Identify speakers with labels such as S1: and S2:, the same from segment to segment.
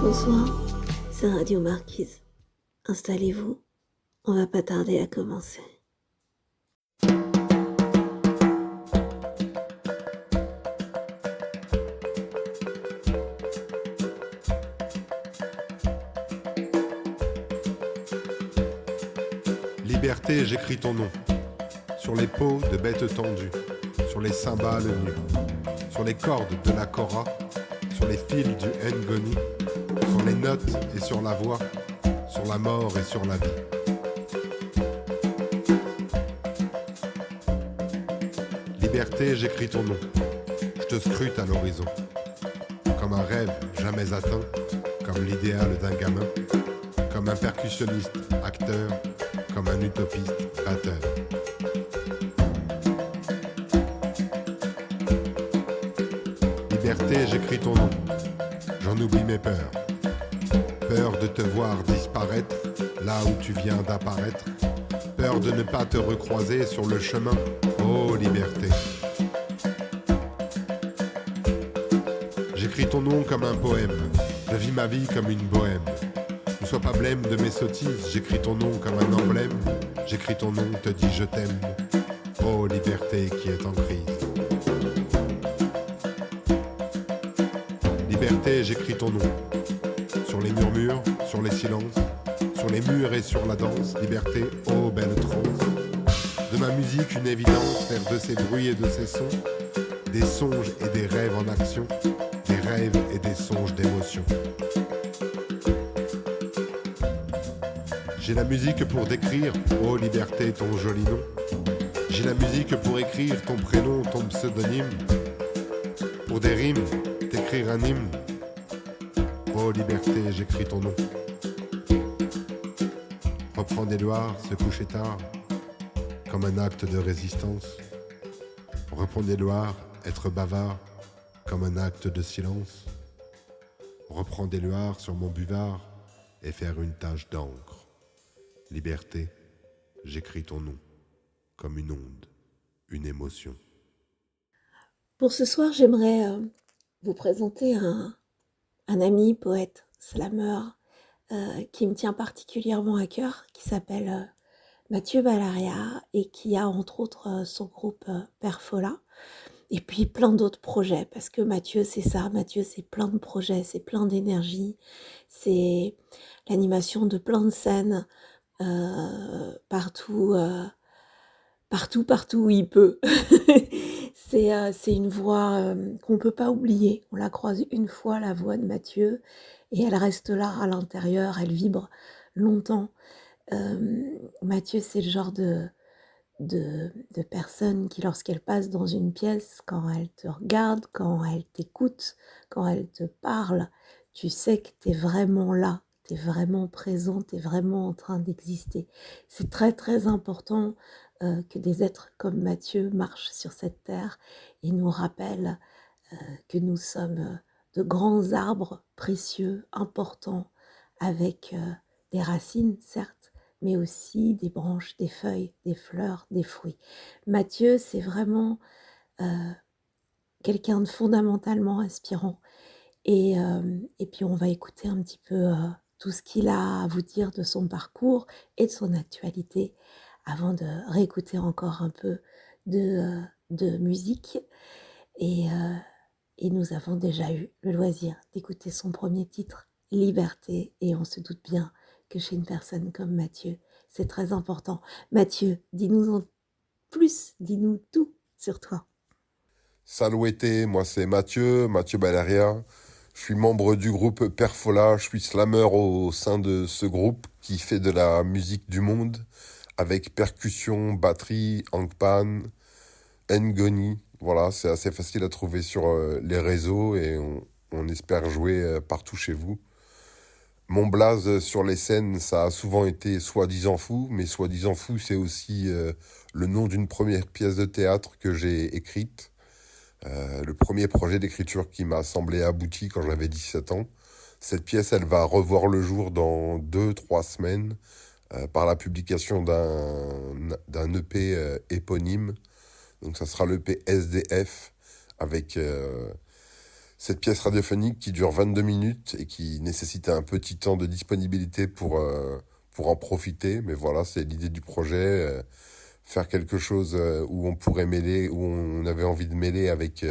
S1: Bonsoir, c'est Radio Marquise. Installez-vous, on va pas tarder à commencer.
S2: Liberté, j'écris ton nom. Sur les peaux de bêtes tendues, sur les cymbales nues, sur les cordes de la kora, sur les fils du ngoni, sur les notes et sur la voix, sur la mort et sur la vie. Liberté, j'écris ton nom. Je te scrute à l'horizon. Comme un rêve jamais atteint, comme l'idéal d'un gamin, comme un percussionniste, acteur, comme un utopiste, batteur. Liberté, j'écris ton nom. J'en oublie mes peurs. Peur de te voir disparaître là où tu viens d'apparaître. Peur de ne pas te recroiser sur le chemin. Oh, liberté. J'écris ton nom comme un poème. Je vis ma vie comme une bohème. Ne sois pas blême de mes sottises. J'écris ton nom comme un emblème. J'écris ton nom, te dis je t'aime. Oh, liberté qui est en crise. Liberté, j'écris ton nom. Sur les murmures, sur les silences, sur les murs et sur la danse. Liberté, oh belle transe. De ma musique une évidence, faire de ces bruits et de ces sons des songes et des rêves en action, des rêves et des songes d'émotion. J'ai la musique pour décrire, oh liberté, ton joli nom. J'ai la musique pour écrire ton prénom, ton pseudonyme. Pour des rimes, t'écrire un hymne. Oh liberté, j'écris ton nom. Reprendre des loirs, se coucher tard, comme un acte de résistance. Reprendre des loirs, être bavard, comme un acte de silence. Reprendre des loirs sur mon buvard et faire une tache d'encre. Liberté, j'écris ton nom, comme une onde, une émotion.
S1: Pour ce soir, j'aimerais vous présenter un ami poète, slameur, qui me tient particulièrement à cœur, qui s'appelle Mathieu Ballaria et qui a entre autres son groupe Père Fola et puis plein d'autres projets, parce que Mathieu c'est ça, Mathieu c'est plein de projets, c'est plein d'énergie, c'est l'animation de plein de scènes partout où il peut. C'est une voix qu'on peut pas oublier. On la croise une fois, la voix de Mathieu, et elle reste là à l'intérieur, elle vibre longtemps. Mathieu, c'est le genre de personne qui, lorsqu'elle passe dans une pièce, quand elle te regarde, quand elle t'écoute, quand elle te parle, tu sais que tu es vraiment là, tu es vraiment présent, tu es vraiment en train d'exister. C'est très très important que des êtres comme Mathieu marchent sur cette terre et nous rappellent que nous sommes de grands arbres précieux, importants, avec des racines, certes, mais aussi des branches, des feuilles, des fleurs, des fruits. Mathieu, c'est vraiment quelqu'un de fondamentalement inspirant. Et puis on va écouter un petit peu tout ce qu'il a à vous dire de son parcours et de son actualité avant de réécouter encore un peu de musique. Et nous avons déjà eu le loisir d'écouter son premier titre, Liberté, et on se doute bien que chez une personne comme Mathieu, c'est très important. Mathieu, dis-nous en plus, dis-nous tout sur toi.
S3: Salouété, moi c'est Mathieu Ballaria. Je suis membre du groupe Père Fola, je suis slammer au sein de ce groupe qui fait de la musique du monde avec percussion, batterie, hangpan, ngoni. Voilà, c'est assez facile à trouver sur les réseaux et on espère jouer partout chez vous. Mon blaze sur les scènes, ça a souvent été Soi-disant fou, mais Soi-disant fou, c'est aussi le nom d'une première pièce de théâtre que j'ai écrite. Le premier projet d'écriture qui m'a semblé abouti quand j'avais 17 ans. Cette pièce, elle va revoir le jour dans 2-3 semaines par la publication d'un EP éponyme. Donc ça sera l'EP SDF avec Cette pièce radiophonique qui dure 22 minutes et qui nécessite un petit temps de disponibilité pour en profiter. Mais voilà, c'est l'idée du projet, faire quelque chose où on pourrait mêler, où on avait envie de mêler avec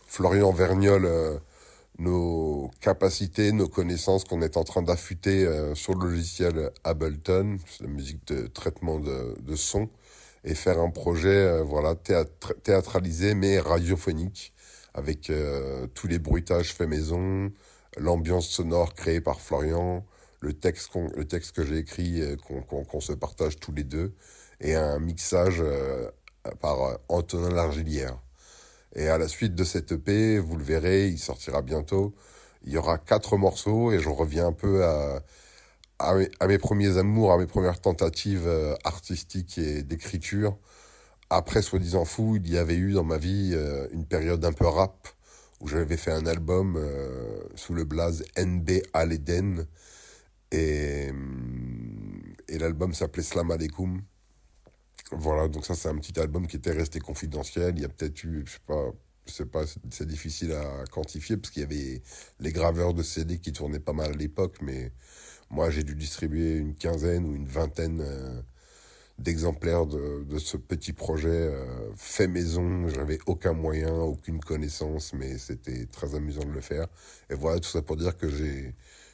S3: Florian Vergnol nos capacités, nos connaissances qu'on est en train d'affûter sur le logiciel Ableton, c'est la musique de traitement de son, et faire un projet voilà, théâtralisé mais radiophonique, avec tous les bruitages faits maison, l'ambiance sonore créée par Florian, le texte que j'ai écrit, qu'on se partage tous les deux, et un mixage par Antonin Largillière. Et à la suite de cette EP, vous le verrez, il sortira bientôt, il y aura 4 morceaux, et je reviens un peu à mes premiers amours, à mes premières tentatives artistiques et d'écriture. Après Soi-disant fou, il y avait eu dans ma vie une période un peu rap, où j'avais fait un album sous le blaze NB Al Eden, et l'album s'appelait Slam Alaikum. Voilà, donc ça c'est un petit album qui était resté confidentiel. Il y a peut-être eu, je sais pas, c'est difficile à quantifier, parce qu'il y avait les graveurs de CD qui tournaient pas mal à l'époque, mais moi j'ai dû distribuer une quinzaine ou une vingtaine d'exemplaires de ce petit projet fait maison. J'avais aucun moyen, aucune connaissance, mais c'était très amusant de le faire. Et voilà, tout ça pour dire que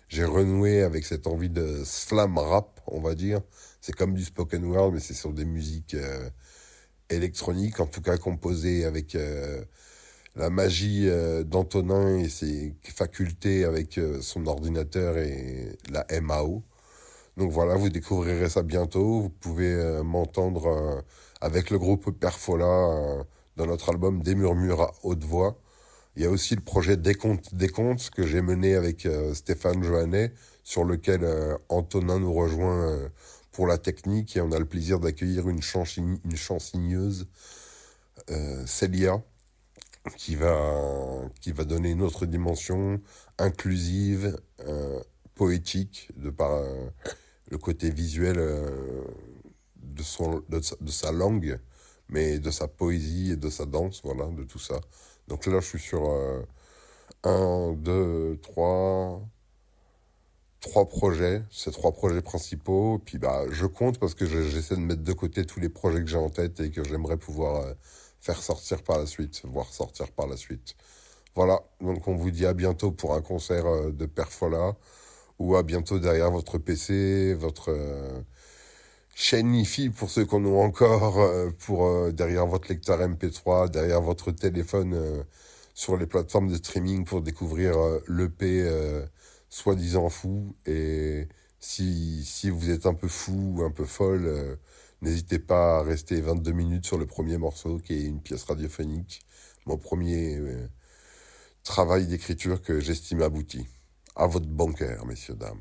S3: j'ai renoué avec cette envie de slam rap, on va dire. C'est comme du spoken word, mais c'est sur des musiques électroniques, en tout cas composées avec la magie d'Antonin et ses facultés avec son ordinateur et la MAO. Donc voilà, vous découvrirez ça bientôt. Vous pouvez m'entendre avec le groupe Perfola dans notre album Des murmures à haute voix. Il y a aussi le projet Décompte que j'ai mené avec Stéphane Johannet, sur lequel Antonin nous rejoint pour la technique, et on a le plaisir d'accueillir une chansigneuse, Célia, qui va donner une autre dimension inclusive, poétique, de par le côté visuel de sa langue, mais de sa poésie et de sa danse, voilà, de tout ça. Donc là, je suis sur 3 projets, ces 3 projets principaux. Puis je compte, parce que j'essaie de mettre de côté tous les projets que j'ai en tête et que j'aimerais pouvoir faire sortir par la suite, voir sortir par la suite. Voilà, donc on vous dit à bientôt pour un concert de Perfola, ou à bientôt derrière votre PC, votre chaîne Hi-Fi pour ceux qu'on a encore, derrière votre lecteur MP3, derrière votre téléphone, sur les plateformes de streaming, pour découvrir l'EP Soi-disant fou. Et si vous êtes un peu fou ou un peu folle, n'hésitez pas à rester 22 minutes sur le premier morceau, qui est une pièce radiophonique, mon premier travail d'écriture que j'estime abouti. À votre bon cœur, messieurs, dames.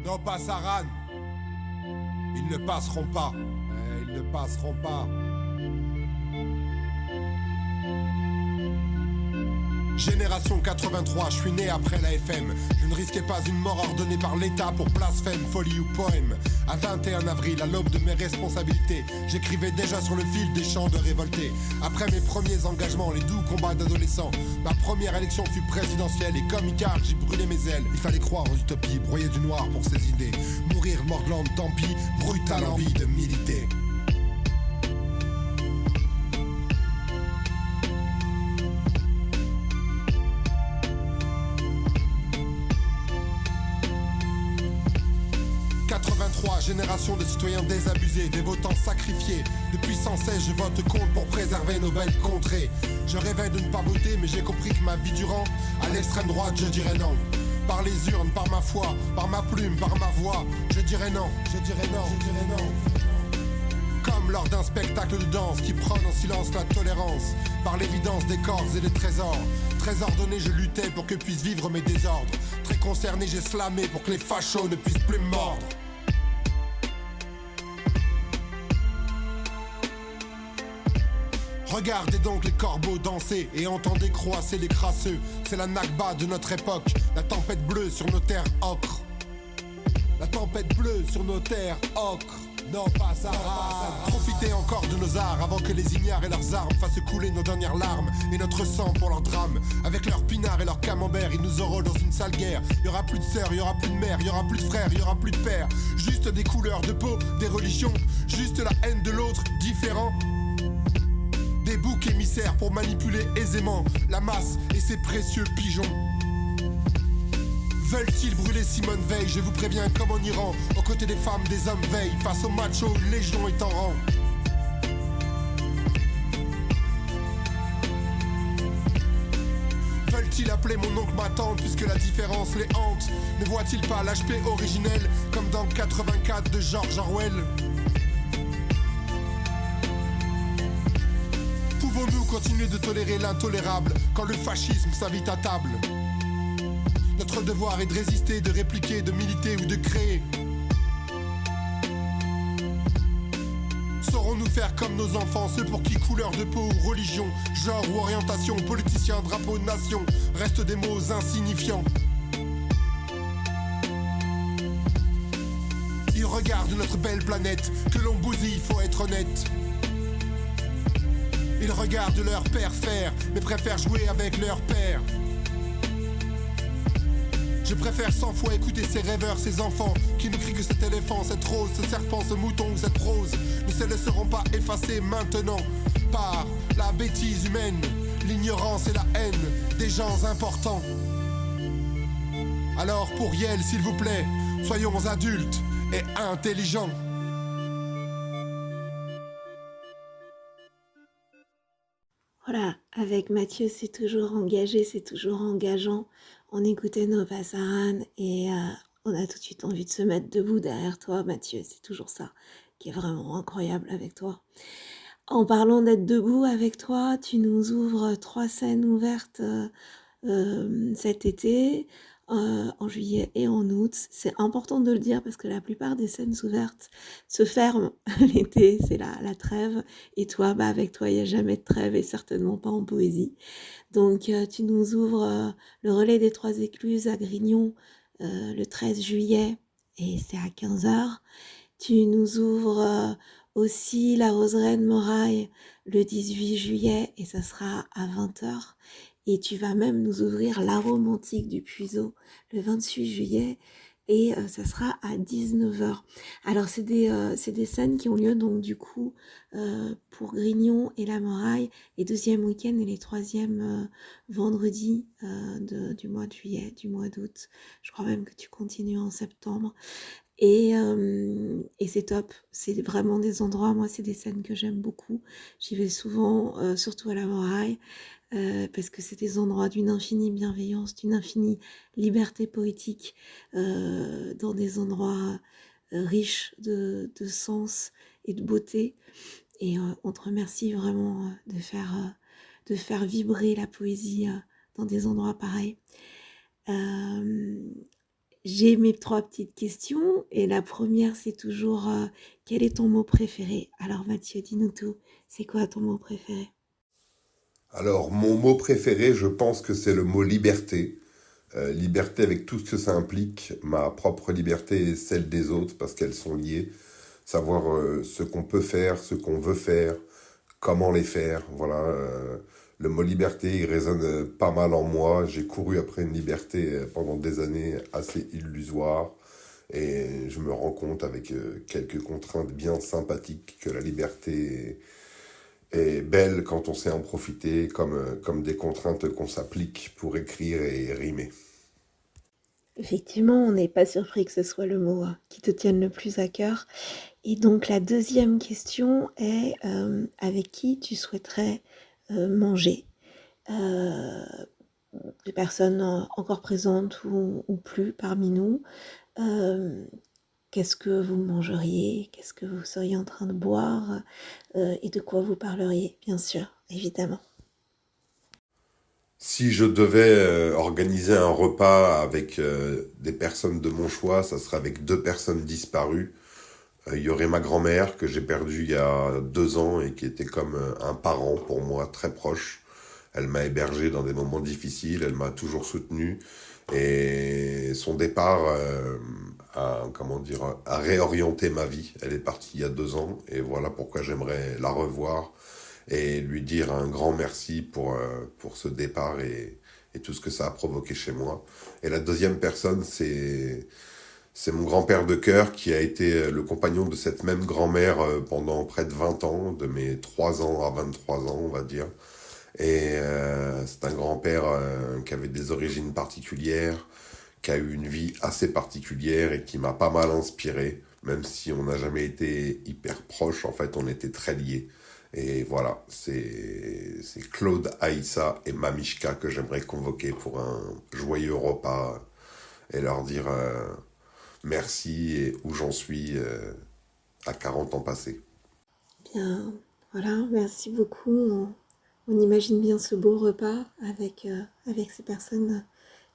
S4: Non, pas Saran. Ils ne passeront pas. Ils ne passeront pas. Génération 83, je suis né après la FM. Je ne risquais pas une mort ordonnée par l'État pour blasphème, folie ou poème. À 21 avril, à l'aube de mes responsabilités, j'écrivais déjà sur le fil des chants de révoltés. Après mes premiers engagements, les doux combats d'adolescents, ma première élection fut présidentielle, et comme Icare, j'ai brûlé mes ailes. Il fallait croire aux utopies, broyer du noir pour ses idées. Mourir morglant, tant pis, brutale envie de militer. Génération de citoyens désabusés, des votants sacrifiés. Depuis 116, je vote contre pour préserver nos belles contrées. Je rêvais de ne pas voter, mais j'ai compris que ma vie durant, à l'extrême droite, je dirais non. Par les urnes, par ma foi, par ma plume, par ma voix, je dirais non, je dirais non, je dirais non. Comme lors d'un spectacle de danse qui prône en silence la tolérance, par l'évidence des corps et des trésors. Très ordonné, je luttais pour que puissent vivre mes désordres. Très concerné, j'ai slamé pour que les fachos ne puissent plus me mordre. Regardez donc les corbeaux danser et entendez croasser les crasseux. C'est la Nakba de notre époque, la tempête bleue sur nos terres ocre. La tempête bleue sur nos terres ocre. Non, pas Sarah. Profitez encore de nos arts avant que les ignares et leurs armes fassent couler nos dernières larmes et notre sang pour leur drame. Avec leurs pinards et leurs camemberts, ils nous auront dans une sale guerre. Y aura plus de sœurs, y aura plus de mères, y aura plus de frères, y aura plus de pères. Juste des couleurs de peau, des religions, juste la haine de l'autre, différent. Des boucs émissaires pour manipuler aisément la masse et ses précieux pigeons. Veulent-ils brûler Simone Veil? Je vous préviens comme en Iran. Aux côtés des femmes, des hommes veillent. Face aux machos, légion est en rang. Veulent-ils appeler mon oncle ma tante puisque la différence les hante? Ne voient-ils pas l'HP originel comme dans 84 de George Orwell? Pouvons-nous continuer de tolérer l'intolérable quand le fascisme s'invite à table? Notre devoir est de résister, de répliquer, de militer ou de créer. Saurons-nous faire comme nos enfants, ceux pour qui couleur de peau ou religion, genre ou orientation, politicien, drapeau, nation, restent des mots insignifiants. Ils regardent notre belle planète, que l'on bousille, faut être honnête. Ils regardent leur père faire, mais préfèrent jouer avec leur père. Je préfère 100 fois écouter ces rêveurs, ces enfants qui nous crient que cet éléphant, cette rose, ce serpent, ce mouton ou cette prose ne se laisseront pas effacer maintenant par la bêtise humaine, l'ignorance et la haine des gens importants. Alors pour Yel, s'il vous plaît, soyons adultes et intelligents.
S1: Voilà, avec Mathieu, c'est toujours engagé, c'est toujours engageant. On écoutait Nova Saran et on a tout de suite envie de se mettre debout derrière toi, Mathieu. C'est toujours ça qui est vraiment incroyable avec toi. En parlant d'être debout avec toi, tu nous ouvres 3 scènes ouvertes cet été, en juillet et en août. C'est important de le dire parce que la plupart des scènes ouvertes se ferment l'été, c'est la trêve. Et toi, avec toi, il n'y a jamais de trêve et certainement pas en poésie. Donc, tu nous ouvres le relais des 3 écluses à Grignon le 13 juillet et c'est à 15h. Tu nous ouvres aussi la roseraie de Moraille le 18 juillet et ça sera à 20h. Et tu vas même nous ouvrir la romantique du Puiseau le 28 juillet et ça sera à 19h. Alors c'est des scènes qui ont lieu donc du coup pour Grignon et la Moraille les 2e week-ends et les 3e vendredis du mois de juillet, du mois d'août. Je crois même que tu continues en septembre. Et c'est top, c'est vraiment des endroits, moi c'est des scènes que j'aime beaucoup, j'y vais souvent, surtout à la Moraille, parce que c'est des endroits d'une infinie bienveillance, d'une infinie liberté poétique, dans des endroits riches de sens et de beauté, et on te remercie vraiment de faire vibrer la poésie dans des endroits pareils. J'ai mes 3 petites questions et la première c'est toujours quel est ton mot préféré? Alors Mathieu, dis-nous tout, c'est quoi ton mot préféré?
S3: Alors, mon mot préféré, je pense que c'est le mot liberté. Liberté avec tout ce que ça implique, ma propre liberté et celle des autres, parce qu'elles sont liées. Savoir ce qu'on peut faire, ce qu'on veut faire, comment les faire. Voilà, le mot liberté, il résonne pas mal en moi. J'ai couru après une liberté pendant des années assez illusoire. Et je me rends compte avec quelques contraintes bien sympathiques que la liberté est belle quand on sait en profiter, comme des contraintes qu'on s'applique pour écrire et rimer.
S1: Effectivement, on n'est pas surpris que ce soit le mot qui te tienne le plus à cœur. Et donc la deuxième question est avec qui tu souhaiterais manger? Des personnes encore présentes ou plus parmi nous. Qu'est-ce que vous mangeriez? Qu'est-ce que vous seriez en train de boire? Et de quoi vous parleriez, bien sûr, évidemment.
S3: Si je devais organiser un repas avec des personnes de mon choix, ça serait avec 2 personnes disparues. Il y aurait ma grand-mère que j'ai perdue il y a 2 ans et qui était comme un parent pour moi, très proche. Elle m'a hébergé dans des moments difficiles, elle m'a toujours soutenu. Et son départ à réorienter ma vie. Elle est partie il y a 2 ans et voilà pourquoi j'aimerais la revoir et lui dire un grand merci pour ce départ et tout ce que ça a provoqué chez moi. Et la deuxième personne, c'est mon grand-père de cœur qui a été le compagnon de cette même grand-mère pendant près de 20 ans, de mes 3 ans à 23 ans, on va dire. Et c'est un grand-père qui avait des origines particulières, qui a eu une vie assez particulière et qui m'a pas mal inspiré, même si on n'a jamais été hyper proches, en fait, on était très liés. Et voilà, c'est Claude, Aïssa et Mamishka que j'aimerais convoquer pour un joyeux repas et leur dire merci et où j'en suis à 40 ans passés.
S1: Bien, voilà, merci beaucoup. On imagine bien ce beau repas avec ces personnes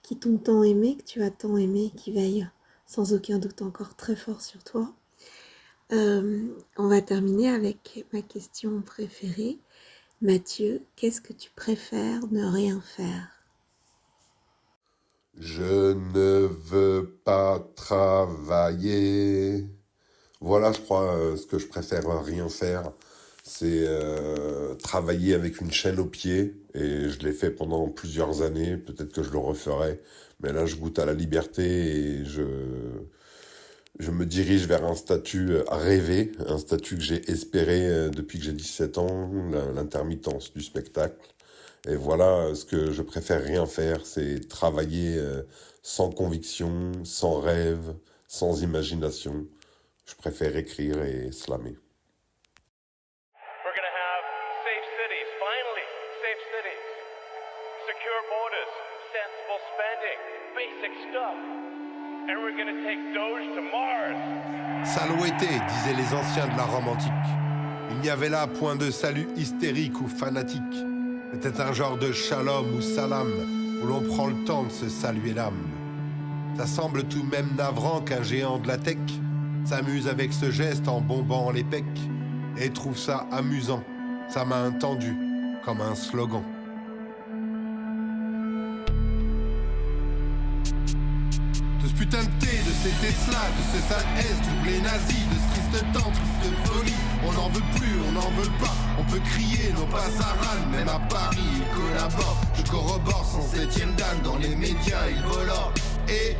S1: qui t'ont tant aimé, que tu as tant aimé, qui veillent sans aucun doute encore très fort sur toi. On va terminer avec ma question préférée. Mathieu, qu'est-ce que tu préfères ne rien faire?
S3: Je ne veux pas travailler. Voilà, je crois, ce que je préfère rien faire, c'est travailler avec une chaîne au pied. Et je l'ai fait pendant plusieurs années, peut-être que je le referai. Mais là, je goûte à la liberté et je me dirige vers un statut rêvé, un statut que j'ai espéré depuis que j'ai 17 ans, l'intermittence du spectacle. Et voilà, ce que je préfère rien faire, c'est travailler sans conviction, sans rêve, sans imagination. Je préfère écrire et slammer.
S5: We're going to have safe cities, finally, safe cities. Secure borders, sensible spending, basic stuff. And we're going to take Doge to Mars.
S4: Saluete, disaient les anciens de la Rome antique. Il n'y avait là point de salut hystérique ou fanatique. C'était un genre de shalom ou salam, où l'on prend le temps de se saluer l'âme. Ça semble tout de même navrant qu'un géant de la tech s'amuse avec ce geste en bombant les pecs et trouve ça amusant, sa main tendue comme un slogan. De ce putain de thé, de ces Tesla, de ce sale S, doublé nazi, de ce triste temps, triste folie. On n'en veut plus, on n'en veut pas. On peut crier, nos pas à râle, même à Paris, ils collaborent. Je corrobore sans septième dan, dans les médias, ils volent. Et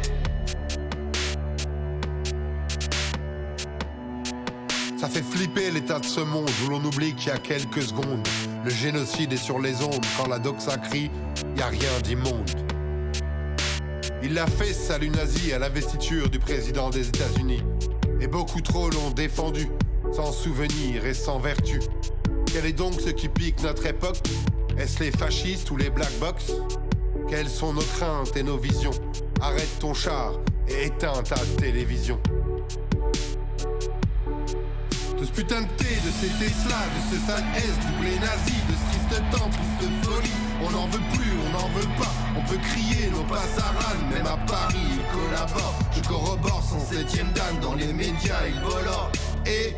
S4: ça fait flipper l'état de ce monde où l'on oublie qu'il y a quelques secondes. Le génocide est sur les ondes, quand la doxa crie, y a rien d'immonde. Il l'a fait, ce salut nazi, à l'investiture du président des États-Unis. Et beaucoup trop l'ont défendu, sans souvenir et sans vertu. Quel est donc ce qui pique notre époque? Est-ce les fascistes ou les black box? Quelles sont nos craintes et nos visions? Arrête ton char et éteins ta télévision. De ce putain de thé, de ces Tesla, de ce sale S, doublé nazi, de ce triste temps, triste folie. On n'en veut plus, on n'en veut pas. On peut crier, nos pas à râle, même à Paris, ils collaborent. Je corrobore sans septième dan, dans les médias, ils volent. Et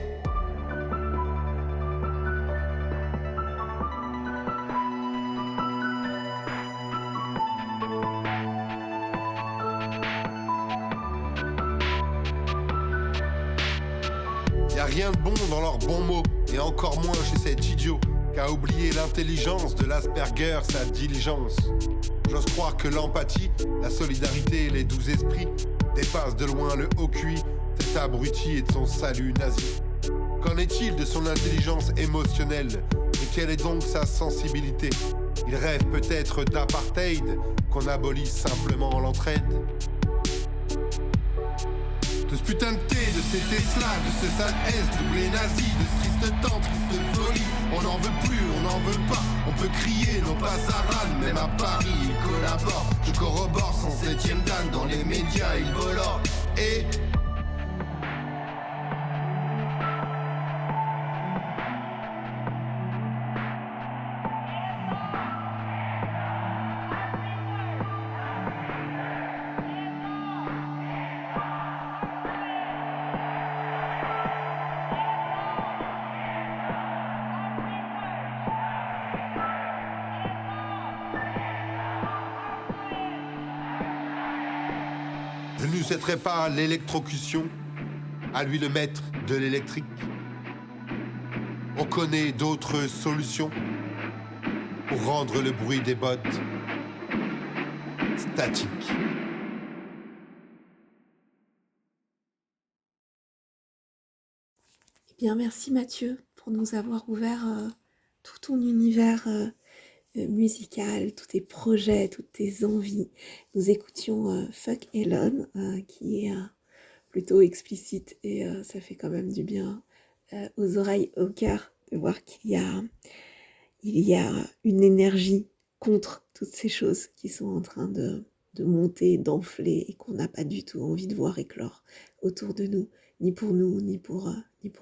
S4: y'a rien de bon dans leurs bons mots, et encore moins chez cet idiot qu'a oublié l'intelligence de l'Asperger, sa diligence. J'ose croire que l'empathie, la solidarité et les doux esprits dépassent de loin le haut cuit, cet abruti et de son salut nazi. Qu'en est-il de son intelligence émotionnelle? Et quelle est donc sa sensibilité? Il rêve peut-être d'apartheid, qu'on abolisse simplement l'entraide. De ce putain de thé, de ces Tesla, de ce sale S, doublé nazi, de ce triste temps, triste folie. On n'en veut plus, on n'en veut pas. On peut crier, nos pas à râle, même à Paris, ils collaborent. Je corrobore sans septième dan, dans les médias, ils volent. Et Je ne lui souhaiterais pas l'électrocution, à lui le maître de l'électrique. On connaît d'autres solutions pour rendre le bruit des bottes statique.
S1: Eh bien, merci Mathieu pour nous avoir ouvert tout ton univers musical, tous tes projets, toutes tes envies. Nous écoutions Fuck Elon, qui est plutôt explicite et ça fait quand même du bien aux oreilles, au cœur, de voir il y a une énergie contre toutes ces choses qui sont en train de monter, d'enfler et qu'on n'a pas du tout envie de voir éclore autour de nous, nous, ni pour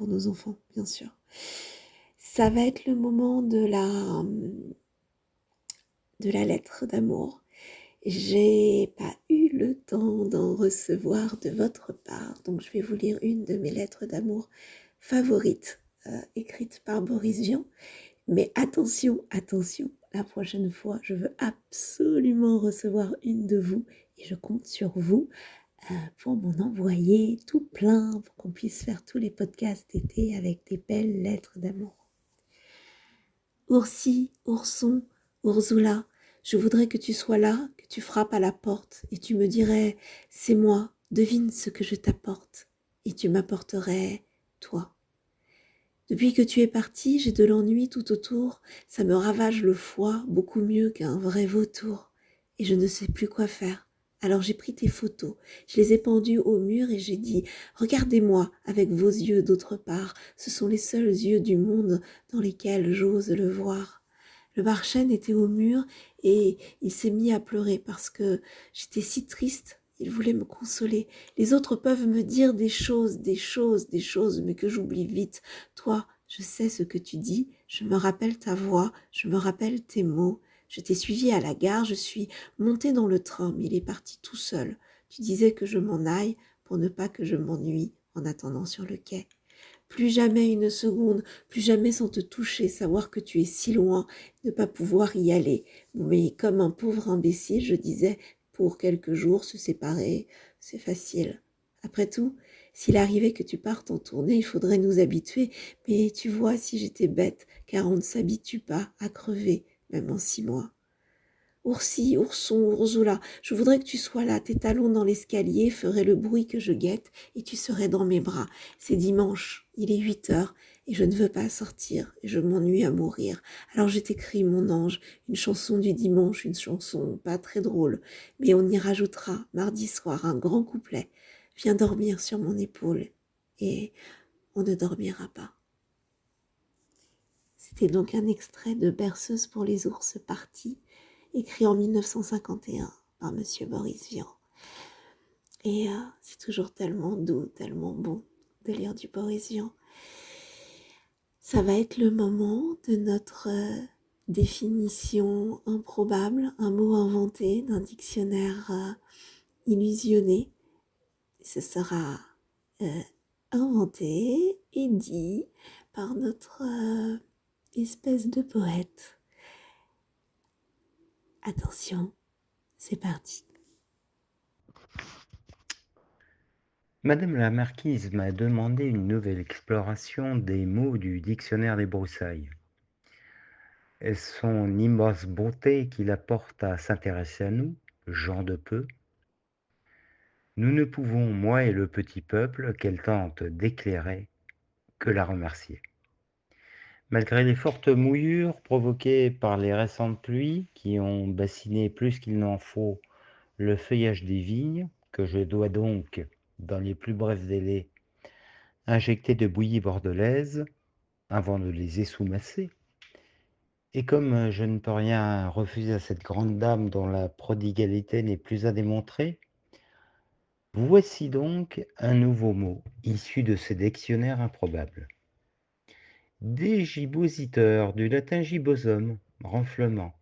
S1: nos enfants, bien sûr. Ça va être le moment de la lettre d'amour. J'ai pas eu le temps d'en recevoir de votre part, donc je vais vous lire une de mes lettres d'amour favorites, écrite par Boris Vian. Mais attention, attention, la prochaine fois, je veux absolument recevoir une de vous et je compte sur vous pour m'en envoyer tout plein, pour qu'on puisse faire tous les podcasts d'été avec des belles lettres d'amour. Oursi, ourson, Ursula, je voudrais que tu sois là, que tu frappes à la porte et tu me dirais « C'est moi, devine ce que je t'apporte » et tu m'apporterais toi. Depuis que tu es parti, j'ai de l'ennui tout autour, ça me ravage le foie beaucoup mieux qu'un vrai vautour et je ne sais plus quoi faire. Alors j'ai pris tes photos, je les ai pendues au mur et j'ai dit « Regardez-moi avec vos yeux d'autre part, ce sont les seuls yeux du monde dans lesquels j'ose le voir. » Le Barchène était au mur et il s'est mis à pleurer parce que j'étais si triste, il voulait me consoler. Les autres peuvent me dire des choses, mais que j'oublie vite. Toi, je sais ce que tu dis, je me rappelle ta voix, je me rappelle tes mots. Je t'ai suivi à la gare, je suis montée dans le train, mais il est parti tout seul. Tu disais que je m'en aille pour ne pas que je m'ennuie en attendant sur le quai. Plus jamais une seconde, plus jamais sans te toucher, savoir que tu es si loin, ne pas pouvoir y aller. Mais comme un pauvre imbécile, je disais, pour quelques jours, se séparer, c'est facile. Après tout, s'il arrivait que tu partes en tournée, il faudrait nous habituer. Mais tu vois, si j'étais bête, car on ne s'habitue pas à crever, même en 6 mois. Oursi, ourson, Ursula, je voudrais que tu sois là, tes talons dans l'escalier feraient le bruit que je guette et tu serais dans mes bras. C'est dimanche, il est 8 heures et je ne veux pas sortir et je m'ennuie à mourir. Alors je t'écris, mon ange, une chanson du dimanche, une chanson pas très drôle, mais on y rajoutera mardi soir un grand couplet. Viens dormir sur mon épaule et on ne dormira pas. C'était donc un extrait de Berceuse pour les ours partis, écrit en 1951 par Monsieur Boris Vian. Et c'est toujours tellement doux, tellement bon de lire du Boris Vian. Ça va être le moment de notre définition improbable, un mot inventé d'un dictionnaire illusionné. Ce sera inventé et dit par notre espèce de poète. Attention, c'est parti.
S6: Madame la marquise m'a demandé une nouvelle exploration des mots du dictionnaire des broussailles. Et son immense bonté qui la porte à s'intéresser à nous, gens de peu. Nous ne pouvons, moi et le petit peuple qu'elle tente d'éclairer, que la remercier. Malgré les fortes mouillures provoquées par les récentes pluies qui ont bassiné plus qu'il n'en faut le feuillage des vignes, que je dois donc, dans les plus brefs délais, injecter de bouillie bordelaise avant de les essoumasser. Et comme je ne peux rien refuser à cette grande dame dont la prodigalité n'est plus à démontrer, voici donc un nouveau mot issu de ce dictionnaire improbable. Dégibositeur, du latin gibosum, renflement.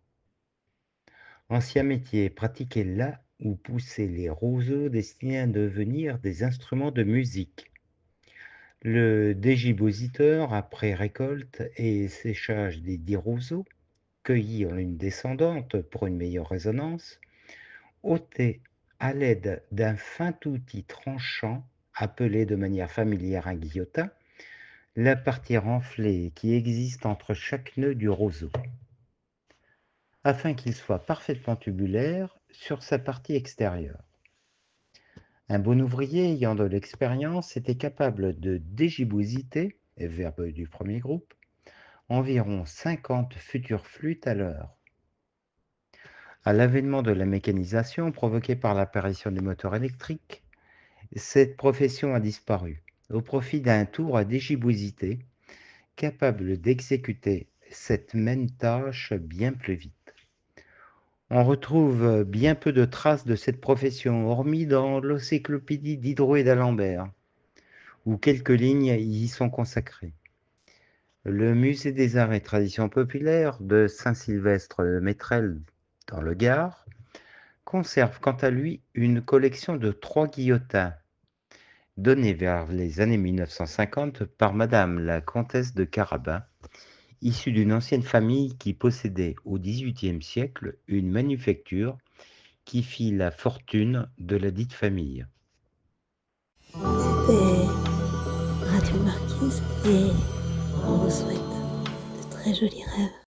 S6: Ancien métier pratiqué là où poussaient les roseaux destinés à devenir des instruments de musique. Le dégibositeur, après récolte et séchage des dits roseaux, cueillis en lune descendante pour une meilleure résonance, ôtait à l'aide d'un fin outil tranchant, appelé de manière familière un guillotin, la partie renflée qui existe entre chaque nœud du roseau, afin qu'il soit parfaitement tubulaire sur sa partie extérieure. Un bon ouvrier ayant de l'expérience était capable de dégibousiter, verbe du premier groupe, environ 50 futures flûtes à l'heure. À l'avènement de la mécanisation provoquée par l'apparition des moteurs électriques, cette profession a disparu, au profit d'un tour à dégibousiter, capable d'exécuter cette même tâche bien plus vite. On retrouve bien peu de traces de cette profession, hormis dans l'encyclopédie Diderot et d'Alembert, où quelques lignes y sont consacrées. Le musée des arts et traditions populaires de Saint-Sylvestre-Métrel, dans le Gard, conserve quant à lui une collection de 3 guillotins, donnés vers les années 1950 par Madame la comtesse de Carabin, issue d'une ancienne famille qui possédait au XVIIIe siècle une manufacture qui fit la fortune de la dite famille.
S1: C'était Radio Marquise et on vous souhaite de très jolis rêves.